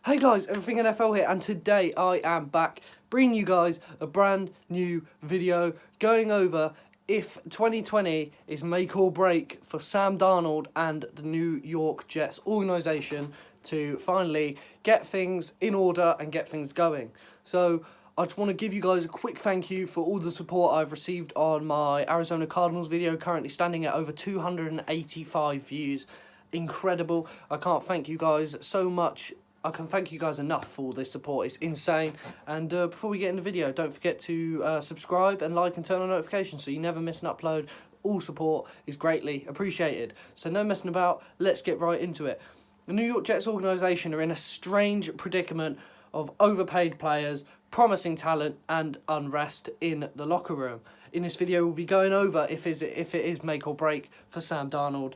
Hey guys, Everything NFL here, and today I am back bringing you guys a brand new video going over if 2020 is make or break for Sam Darnold and the New York Jets organisation to finally get things in order and get things going. So I just want to give you guys a quick thank you for all the support I've received on my Arizona Cardinals video, currently standing at over 285 views. Incredible. I can't thank you guys so much. I can thank you guys enough for all this support. It's insane. And before we get in the video, don't forget to subscribe and like and turn on notifications so you never miss an upload. All support is greatly appreciated. So no messing about, let's get right into it. The New York Jets organisation are in a strange predicament of overpaid players, promising talent and unrest in the locker room. In this video, we'll be going over if it is make or break for Sam Darnold,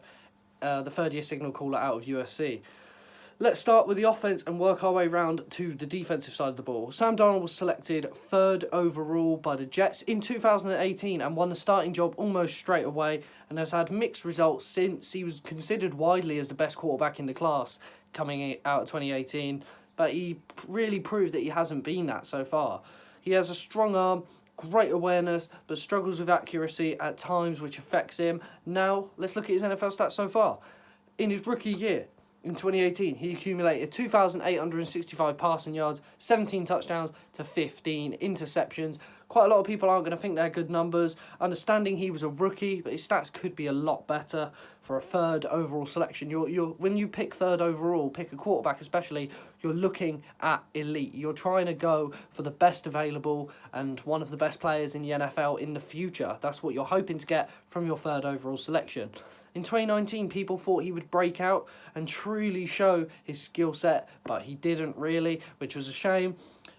the third-year signal caller out of USC. Let's start with the offense and work our way round to the defensive side of the ball. Sam Darnold was selected 3rd overall by the Jets in 2018 and won the starting job almost straight away, and has had mixed results since. He was considered widely as the best quarterback in the class coming out of 2018, but he really proved that he hasn't been that so far. He has a strong arm, great awareness, but struggles with accuracy at times, which affects him. Now, let's look at his NFL stats so far. In his rookie year, in 2018, he accumulated 2,865 passing yards, 17 touchdowns to 15 interceptions. Quite a lot of people aren't going to think they're good numbers. Understanding he was a rookie, but his stats could be a lot better for a 3rd overall selection. When you pick 3rd overall, pick a quarterback especially, you're looking at elite. You're trying to go for the best available and one of the best players in the NFL in the future. That's what you're hoping to get from your 3rd overall selection. In 2019, people thought he would break out and truly show his skill set, but he didn't really, which was a shame.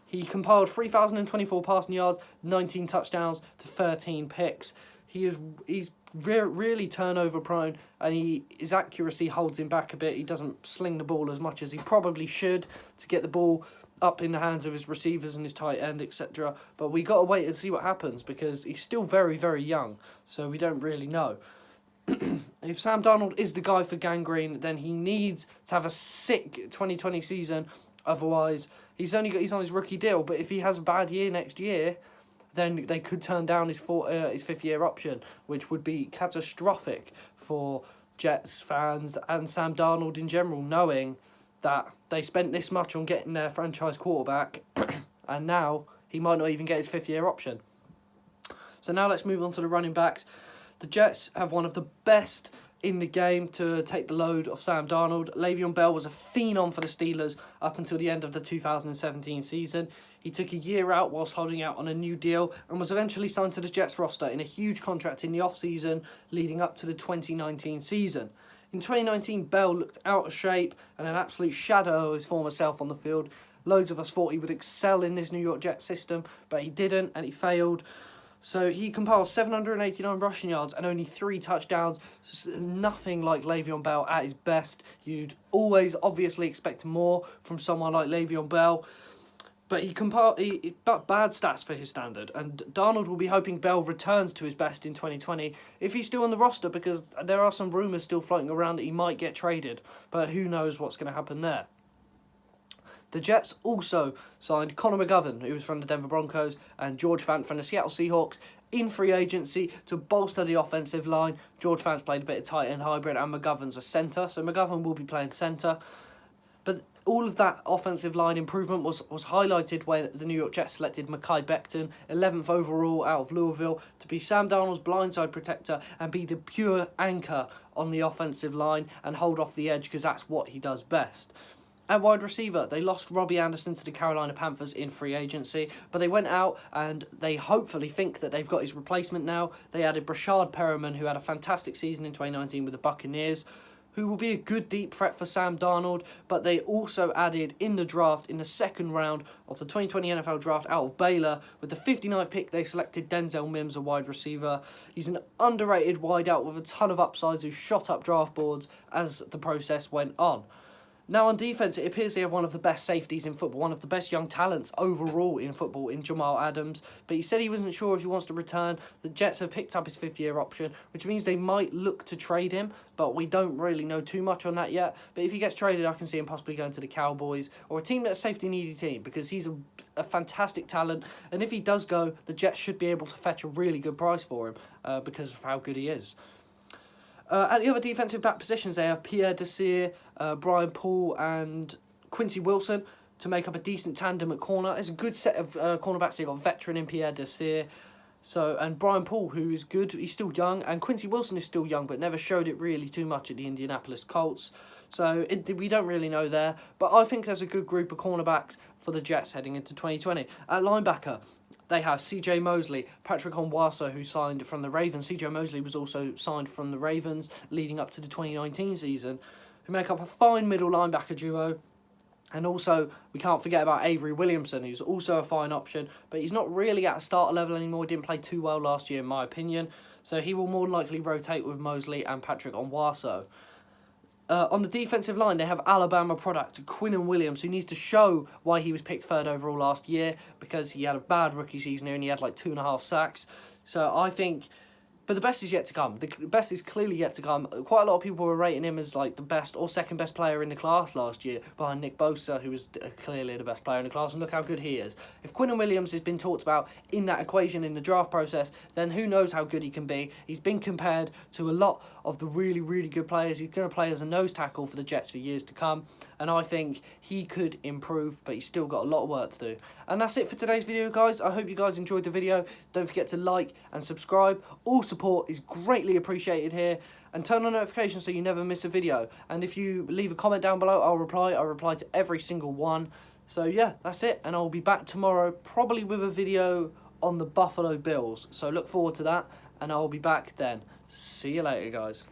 He compiled 3,024 passing yards, 19 touchdowns to 13 picks. He's really turnover prone, and his accuracy holds him back a bit. He doesn't sling the ball as much as he probably should to get the ball up in the hands of his receivers and his tight end, etc. But we got to wait and see what happens because he's still very, very young, so we don't really know. If Sam Darnold is the guy for gangrene, then he needs to have a sick 2020 season. Otherwise, he's on his rookie deal. But if he has a bad year next year, then they could turn down his 5th-year option, which would be catastrophic for Jets fans and Sam Darnold in general, knowing that they spent this much on getting their franchise quarterback, and now he might not even get his 5th-year option. So now let's move on to the running backs. The Jets have one of the best in the game to take the load of Sam Darnold. Le'Veon Bell was a phenom for the Steelers up until the end of the 2017 season. He took a year out whilst holding out on a new deal and was eventually signed to the Jets roster in a huge contract in the off-season leading up to the 2019 season. In 2019, Bell looked out of shape and an absolute shadow of his former self on the field. Loads of us thought he would excel in this New York Jets system, but he didn't, and he failed. So he compiled 789 rushing yards and only 3 touchdowns. Nothing like Le'Veon Bell at his best. You'd always obviously expect more from someone like Le'Veon Bell. But but bad stats for his standard. And Darnold will be hoping Bell returns to his best in 2020 if he's still on the roster, because there are some rumours still floating around that he might get traded. But who knows what's going to happen there. The Jets also signed Connor Mcgovern, who was from the Denver Broncos, and George Fant from the Seattle Seahawks in free agency to bolster the offensive line. George Fant's played a bit of tight end hybrid, and Mcgovern's a centre, so Mcgovern will be playing centre. But all of that offensive line improvement was highlighted when the New York Jets selected Mekhi Becton, 11th overall out of Louisville, to be Sam Darnold's blindside protector and be the pure anchor on the offensive line and hold off the edge, because that's what he does best. At wide receiver, they lost Robbie Anderson to the Carolina Panthers in free agency, but they went out and they hopefully think that they've got his replacement now. They added Brashad Perriman, who had a fantastic season in 2019 with the Buccaneers, who will be a good deep threat for Sam Darnold, but they also added in the draft, in the 2nd round of the 2020 NFL draft out of Baylor, with the 59th pick, they selected Denzel Mims, a wide receiver. He's an underrated wideout with a ton of upsides who shot up draft boards as the process went on. Now on defence, it appears they have one of the best safeties in football, one of the best young talents overall in football in Jamal Adams. But he said he wasn't sure if he wants to return. The Jets have picked up his 5th-year option, which means they might look to trade him, but we don't really know too much on that yet. But if he gets traded, I can see him possibly going to the Cowboys or a team that's a safety-needy team, because he's a fantastic talent. And if he does go, the Jets should be able to fetch a really good price for him because of how good he is. At the other defensive back positions, they have Pierre Desir, Brian Poole and Quincy Wilson to make up a decent tandem at corner. It's a good set of cornerbacks. They've got veteran in Pierre Desir. And Brian Poole, who is good, he's still young. And Quincy Wilson is still young, but never showed it really too much at the Indianapolis Colts. So we don't really know there. But I think there's a good group of cornerbacks for the Jets heading into 2020. At linebacker, they have C.J. Mosely, Patrick Onwuasor, who signed from the Ravens. C.J. Mosely was also signed from the Ravens leading up to the 2019 season, who make up a fine middle linebacker duo. And also, we can't forget about Avery Williamson, who's also a fine option, but he's not really at a starter level anymore. He didn't play too well last year, in my opinion. So he will more than likely rotate with Mosely and Patrick Onwuasor. On the defensive line, they have Alabama product Quinnen Williams, who needs to show why he was picked 3rd overall last year, because he had a bad rookie season and he had like 2.5 sacks. So I think... But the best is yet to come. The best is clearly yet to come. Quite a lot of people were rating him as like the best or second best player in the class last year, behind Nick Bosa, who was clearly the best player in the class. And look how good he is. If Quinnen Williams has been talked about in that equation in the draft process, then who knows how good he can be. He's been compared to a lot of the really, really good players. He's going to play as a nose tackle for the Jets for years to come. And I think he could improve, but he's still got a lot of work to do. And that's it for today's video, guys. I hope you guys enjoyed the video. Don't forget to like and subscribe. All support is greatly appreciated here. And turn on notifications so you never miss a video. And if you leave a comment down below, I'll reply. I'll reply to every single one. So yeah, that's it. And I'll be back tomorrow, probably with a video on the Buffalo Bills. So look forward to that. And I'll be back then. See you later, guys.